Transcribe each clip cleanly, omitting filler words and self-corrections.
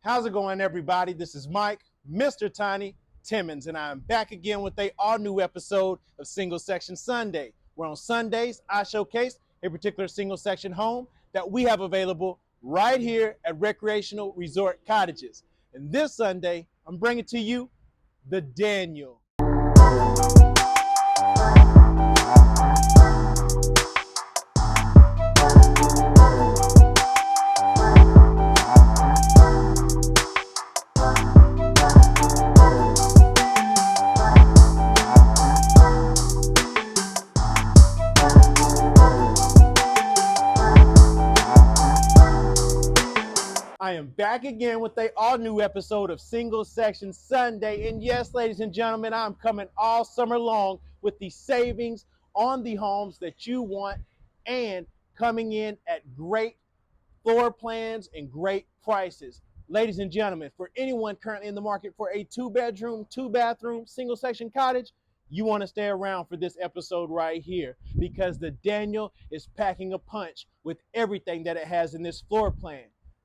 How's it going, everybody? This is Mike, Mr. Tiny Timmons, and I'm back again with a all new episode of Single Section Sunday, where on Sundays I showcase a particular single section home that we have available right here at Recreational Resort Cottages. And this Sunday, I'm bringing to you the Daniel. I am back again with a all new episode of Single Section Sunday. And yes, ladies and gentlemen, I'm coming all summer long with the savings on the homes that you want and coming in at great floor plans and great prices. Ladies and gentlemen, for anyone currently in the market for a 2-bedroom, 2-bathroom, single section cottage, you want to stay around for this episode right here because the Daniel is packing a punch with everything that it has in this floor plan.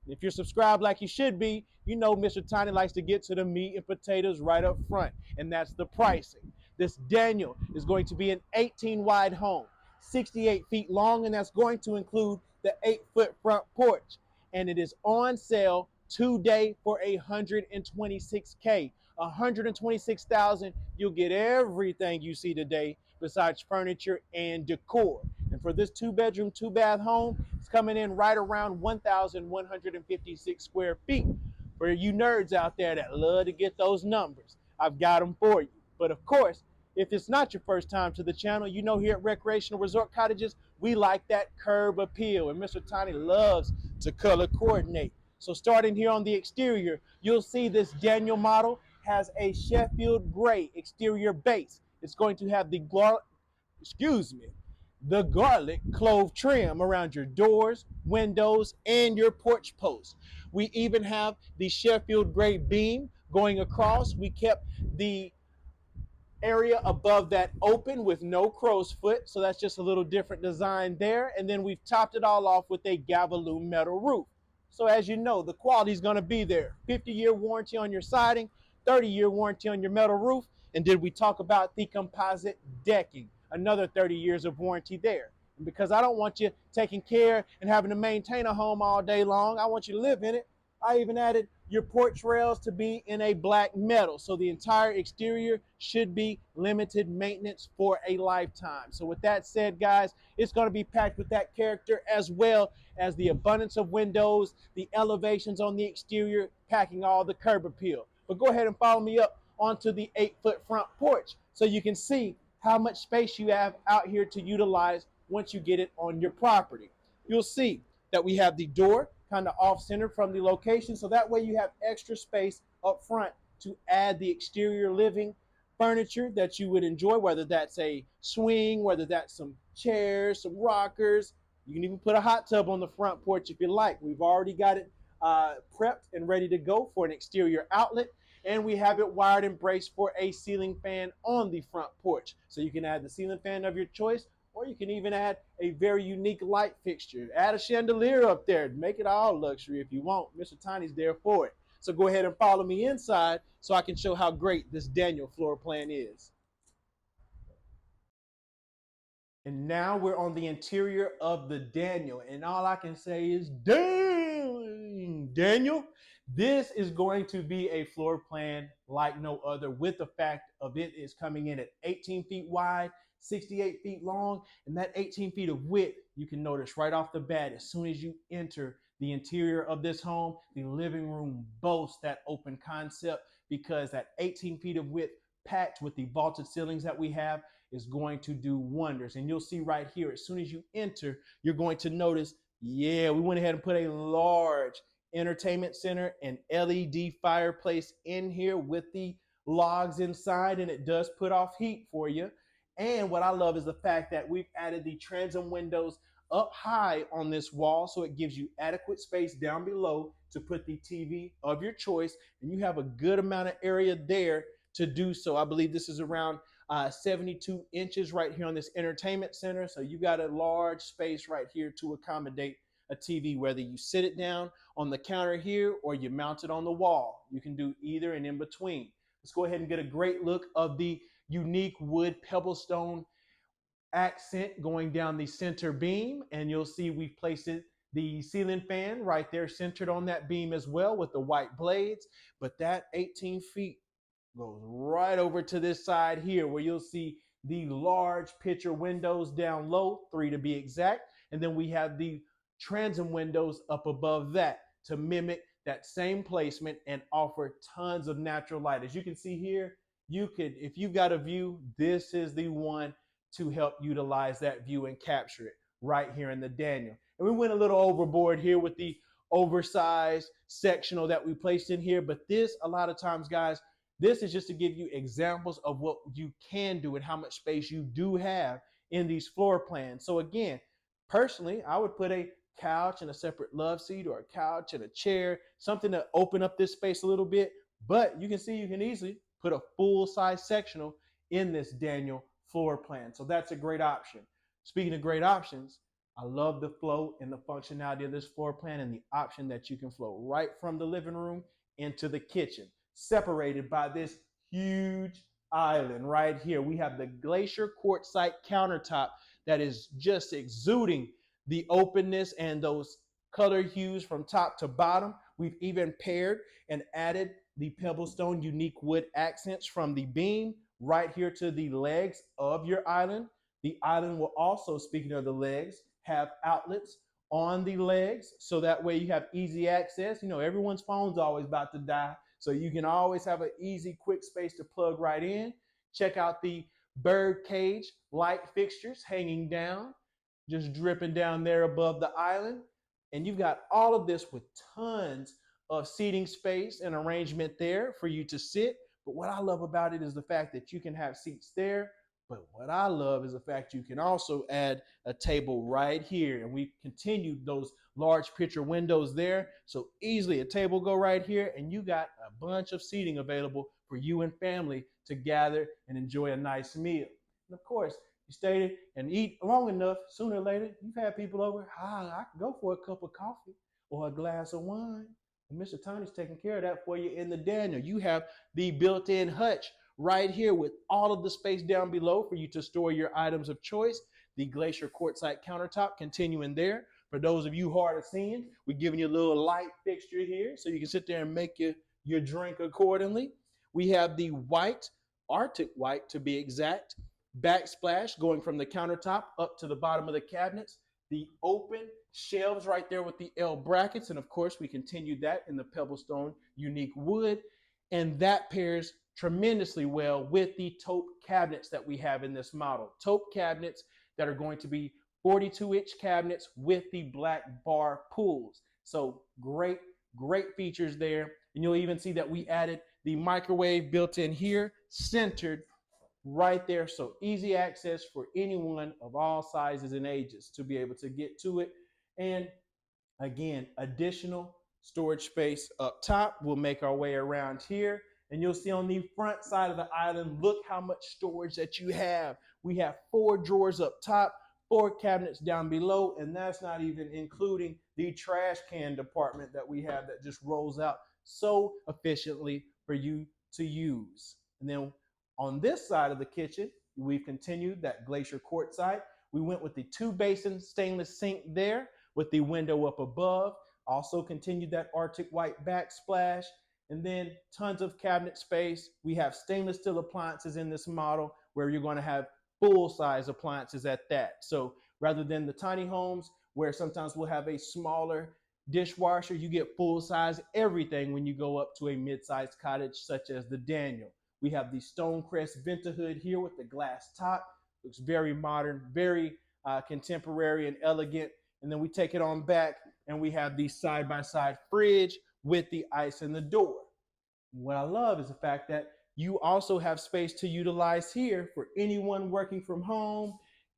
If you're subscribed like you should be, you know Mr. Tiny likes to get to the meat and potatoes right up front, and that's the pricing. This Daniel is going to be an 18 wide home, 68 feet long, and that's going to include the 8-foot front porch. And it is on sale today for $126K. $126,000, you'll get everything you see today besides furniture and decor. And for this 2-bedroom, 2-bath home, it's coming in right around 1,156 square feet. For you nerds out there that love to get those numbers, I've got them for you. But of course, if it's not your first time to the channel, you know here at Recreational Resort Cottages, we like that curb appeal. And Mr. Tiny loves to color coordinate. So starting here on the exterior, you'll see this Daniel model has a Sheffield gray exterior base. It's going to have the garlic clove trim around your doors, windows, and your porch posts. We even have the Sheffield gray beam going across. We kept the area above that open with no crow's foot, so that's just a little different design there. And then we've topped it all off with a Gavaloon metal roof. So as you know, the quality is going to be there. 50-year warranty on your siding, 30-year warranty on your metal roof. And did we talk about the composite decking? Another 30 years of warranty there. And because I don't want you taking care and having to maintain a home all day long, I want you to live in it. I even added your porch rails to be in a black metal. So the entire exterior should be limited maintenance for a lifetime. So with that said, guys, it's going to be packed with that character as well as the abundance of windows, the elevations on the exterior, packing all the curb appeal. But go ahead and follow me up onto the 8-foot front porch so you can see how much space you have out here to utilize once you get it on your property. You'll see that we have the door kind of off-center from the location, so that way you have extra space up front to add the exterior living furniture that you would enjoy, whether that's a swing, whether that's some chairs, some rockers. You can even put a hot tub on the front porch if you like. We've already got it prepped and ready to go for an exterior outlet, and we have it wired and braced for a ceiling fan on the front porch. So you can add the ceiling fan of your choice, or you can even add a very unique light fixture. Add a chandelier up there. Make it all luxury if you want. Mr. Tiny's there for it. So go ahead and follow me inside so I can show how great this Daniel floor plan is. And now we're on the interior of the Daniel. And all I can say is, dang, Daniel. This is going to be a floor plan like no other, with the fact of it is coming in at 18 feet wide, 68 feet long, and that 18 feet of width, you can notice right off the bat, as soon as you enter the interior of this home, the living room boasts that open concept because that 18 feet of width packed with the vaulted ceilings that we have is going to do wonders. And you'll see right here, as soon as you enter, you're going to notice, yeah, we went ahead and put a large entertainment center and LED fireplace in here with the logs inside, and it does put off heat for you. And what I love is the fact that we've added the transom windows up high on this wall, so it gives you adequate space down below to put the TV of your choice, and you have a good amount of area there to do so. I believe this is around 72 inches right here on this entertainment center, so you got a large space right here to accommodate a TV, whether you sit it down on the counter here or you mount it on the wall. You can do either and in between. Let's go ahead and get a great look of the unique wood pebblestone accent going down the center beam, and you'll see we've placed the ceiling fan right there centered on that beam as well with the white blades. But that 18 feet goes right over to this side here where you'll see the large picture windows down low, 3 to be exact, and then we have the transom windows up above that to mimic that same placement and offer tons of natural light. As you can see here, you could, if you've got a view, this is the one to help utilize that view and capture it right here in the Daniel. And we went a little overboard here with the oversized sectional that we placed in here, but this, a lot of times, guys, this is just to give you examples of what you can do and how much space you do have in these floor plans. So again, personally, I would put a couch and a separate love seat, or a couch and a chair, something to open up this space a little bit. But you can see you can easily put a full-size sectional in this Daniel floor plan. So that's a great option. Speaking of great options, I love the flow and the functionality of this floor plan and the option that you can flow right from the living room into the kitchen, separated by this huge island right here. We have the glacier quartzite countertop that is just exuding the openness and those color hues from top to bottom. We've even paired and added the pebblestone unique wood accents from the beam right here to the legs of your island. The island will also, speaking of the legs, have outlets on the legs, so that way you have easy access. You know, everyone's phone's always about to die, so you can always have an easy, quick space to plug right in. Check out the bird cage light fixtures hanging down, just dripping down there above the island. And you've got all of this with tons of seating space and arrangement there for you to sit. But what I love about it is the fact that you can have seats there. But what I love is the fact you can also add a table right here. And we continued those large picture windows there. So easily a table go right here, and you got a bunch of seating available for you and family to gather and enjoy a nice meal. And of course, you stay and eat long enough, sooner or later, you've had people over. I can go for a cup of coffee or a glass of wine. And Mr. Tony's taking care of that for you in the Daniel. You have the built-in hutch right here with all of the space down below for you to store your items of choice. The glacier quartzite countertop continuing there. For those of you hard of seeing, we're giving you a little light fixture here so you can sit there and make your drink accordingly. We have the white, Arctic white to be exact, backsplash going from the countertop up to the bottom of the cabinets. The open shelves right there with the L brackets. And of course, we continued that in the pebblestone unique wood. And that pairs tremendously well with the taupe cabinets that we have in this model. Taupe cabinets that are going to be 42-inch cabinets with the black bar pulls. So great features there. And you'll even see that we added the microwave built in here, centered right there. So easy access for anyone of all sizes and ages to be able to get to it. And again, additional storage space up top. We'll make our way around here. And you'll see on the front side of the island, look how much storage that you have. We have 4 drawers up top, 4 cabinets down below, and that's not even including the trash can department that we have that just rolls out so efficiently for you to use. And then on this side of the kitchen, we've continued that glacier quartzite. We went with the 2-basin stainless sink there with the window up above. Also continued that Arctic white backsplash. And then tons of cabinet space. We have stainless steel appliances in this model where you're going to have full-size appliances at that. So rather than the tiny homes where sometimes we'll have a smaller dishwasher, you get full-size everything when you go up to a mid-sized cottage such as the Daniel. We have the Stonecrest Vent-A-Hood here with the glass top. Looks very modern, very contemporary and elegant. And then we take it on back and we have the side-by-side fridge with the ice in the door. What I love is the fact that you also have space to utilize here for anyone working from home.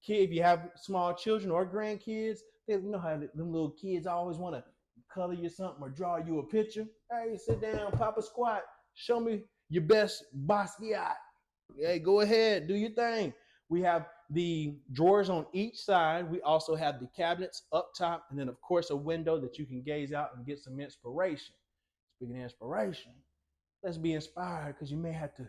If you have small children or grandkids, you know how them little kids always want to color you something or draw you a picture. Hey, sit down, pop a squat, show me your best Basquiat. Hey, go ahead, do your thing. We have the drawers on each side. We also have the cabinets up top, and then of course a window that you can gaze out and get some inspiration. Speaking of inspiration, let's be inspired because you may have to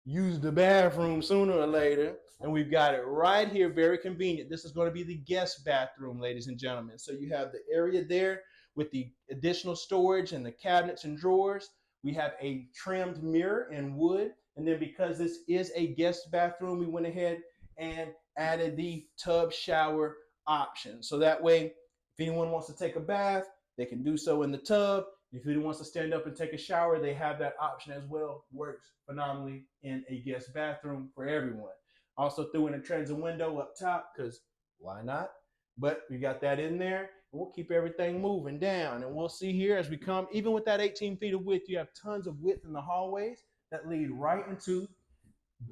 use the bathroom sooner or later. And we've got it right here, very convenient. This is going to be the guest bathroom, ladies and gentlemen. So you have the area there with the additional storage and the cabinets and drawers. We have a trimmed mirror in wood. And then because this is a guest bathroom, we went ahead and added the tub shower option. So that way, if anyone wants to take a bath, they can do so in the tub. If anyone wants to stand up and take a shower, they have that option as well. Works phenomenally in a guest bathroom for everyone. Also threw in a transit window up top because why not? But we got that in there. We'll keep everything moving down. And we'll see here as we come, even with that 18 feet of width, you have tons of width in the hallways that lead right into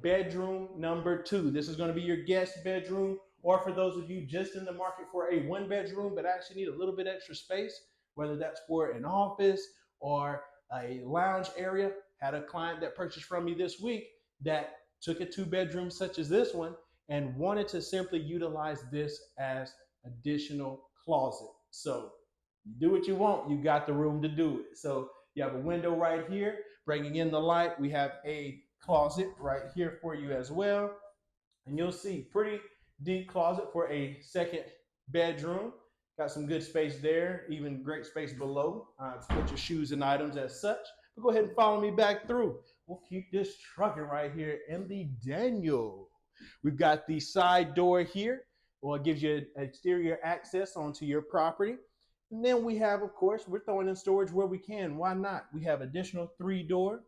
bedroom number 2. This is going to be your guest bedroom, or for those of you just in the market for a 1-bedroom but actually need a little bit extra space, whether that's for an office or a lounge area. Had a client that purchased from me this week that took a 2-bedroom such as this one and wanted to simply utilize this as additional closet. So you do what you want, you got the room to do it. So you have a window right here, bringing in the light. We have a closet right here for you as well. And you'll see pretty deep closet for a 2nd bedroom. Got some good space there, even great space below to put your shoes and items as such. But go ahead and follow me back through. We'll keep this trucking right here in the Daniel. We've got the side door here. Well, it gives you exterior access onto your property. And then we have, of course, we're throwing in storage where we can. Why not? We have additional 3-door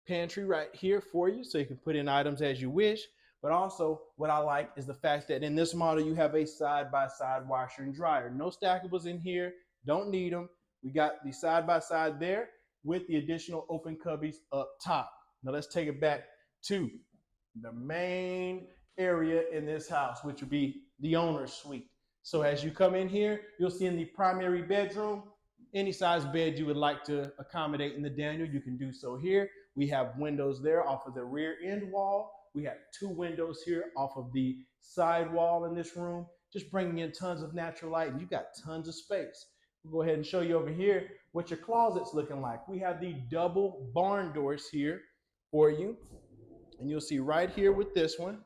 pantry right here for you, so you can put in items as you wish. But also what I like is the fact that in this model, you have a side-by-side washer and dryer. No stackables in here, don't need them. We got the side-by-side there with the additional open cubbies up top. Now let's take it back to the main area in this house, which would be the owner's suite. So as you come in here, you'll see in the primary bedroom, any size bed you would like to accommodate in the Daniel, you can do so here. We have windows there off of the rear end wall. We have 2 windows here off of the side wall in this room, just bringing in tons of natural light, and you've got tons of space. We'll go ahead and show you over here what your closet's looking like. We have the double barn doors here for you, and you'll see right here with this one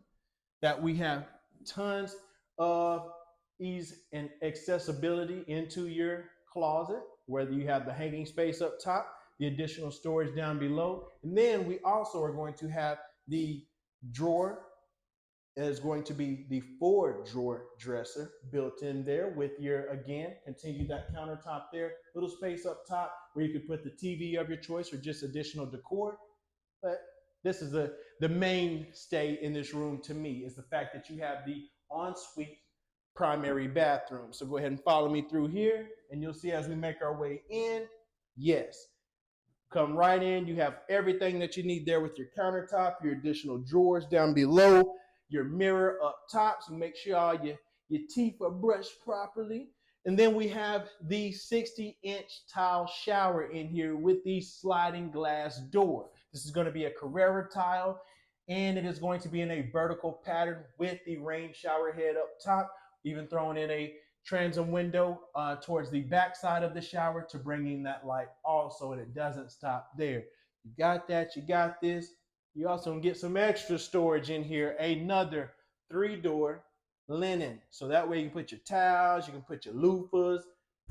that we have tons of ease and accessibility into your closet, whether you have the hanging space up top, the additional storage down below, and then we also are going to have the drawer is going to be the 4-drawer dresser built in there with your, again, continue that countertop there, little space up top where you could put the TV of your choice or just additional decor. But this is the mainstay in this room to me is the fact that you have the ensuite primary bathroom. So go ahead and follow me through here and you'll see as we make our way in, yes, come right in. You have everything that you need there with your countertop, your additional drawers down below, your mirror up top. So make sure all your teeth are brushed properly. And then we have the 60-inch tile shower in here with the sliding glass door. This is going to be a Carrera tile, and it is going to be in a vertical pattern with the rain shower head up top, even throwing in a transom window towards the back side of the shower to bring in that light also, and it doesn't stop there. You got that, you got this. You also can get some extra storage in here, another 3-door linen. So that way you can put your towels, you can put your loofahs,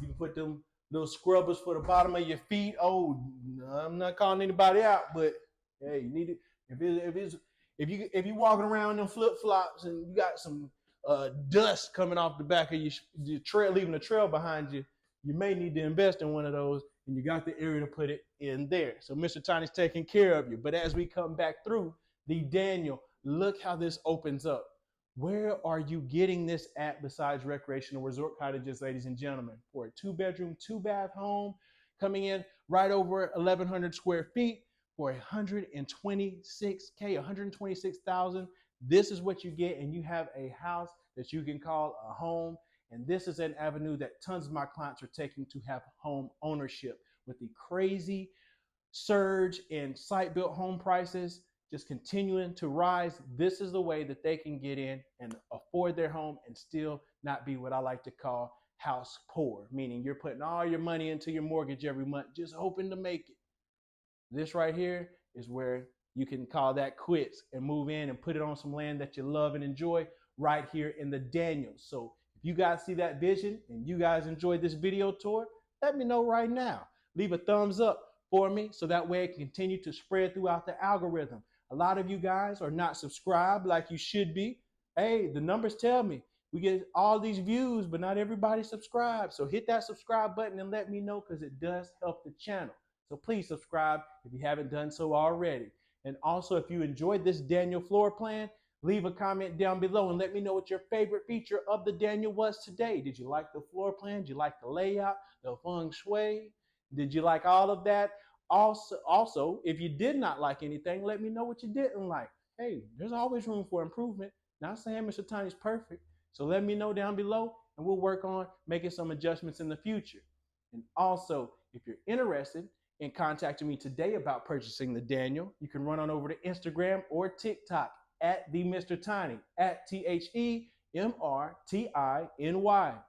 you can put them little scrubbers for the bottom of your feet. Oh, I'm not calling anybody out, but hey, you need it. If you walking around in flip flops and you got some dust coming off the back of your trail, leaving a trail behind you, you may need to invest in one of those, and you got the area to put it in there. So Mr. Tiny's taking care of you. But as we come back through the Daniel, look how this opens up. Where are you getting this at besides recreational resort cottages, ladies and gentlemen? For a 2-bedroom, 2-bath home coming in right over 1,100 square feet for $126K, $126,000. This is what you get, and you have a house that you can call a home. And this is an avenue that tons of my clients are taking to have home ownership. With the crazy surge in site-built home prices, just continuing to rise, this is the way that they can get in and afford their home and still not be what I like to call house poor, meaning you're putting all your money into your mortgage every month, just hoping to make it. This right here is where you can call that quits and move in and put it on some land that you love and enjoy right here in the Daniels. So if you guys see that vision and you guys enjoyed this video tour, let me know right now. Leave a thumbs up for me so that way it can continue to spread throughout the algorithm. A lot of you guys are not subscribed like you should be. Hey, the numbers tell me we get all these views, but not everybody subscribes. So hit that subscribe button and let me know, because it does help the channel. So please subscribe if you haven't done so already. And also, if you enjoyed this Daniel floor plan, leave a comment down below and let me know what your favorite feature of the Daniel was today. Did you like the floor plan? Did you like the layout, the feng shui? Did you like all of that? Also, if you did not like anything, let me know what you didn't like. Hey, there's always room for improvement. Not saying Mr. Tiny's perfect. So let me know down below and we'll work on making some adjustments in the future. And also, if you're interested in contacting me today about purchasing the Daniel, you can run on over to Instagram or TikTok at the Mr. Tiny, at TheMrTiny.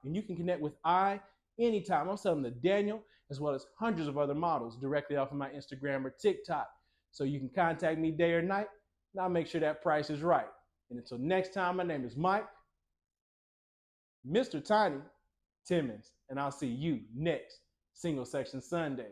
And you can connect with I anytime. I'm selling the Daniel as well as hundreds of other models directly off of my Instagram or TikTok. So you can contact me day or night, and I'll make sure that price is right. And until next time, my name is Mike, Mr. Tiny Timmons, and I'll see you next Single Section Sunday.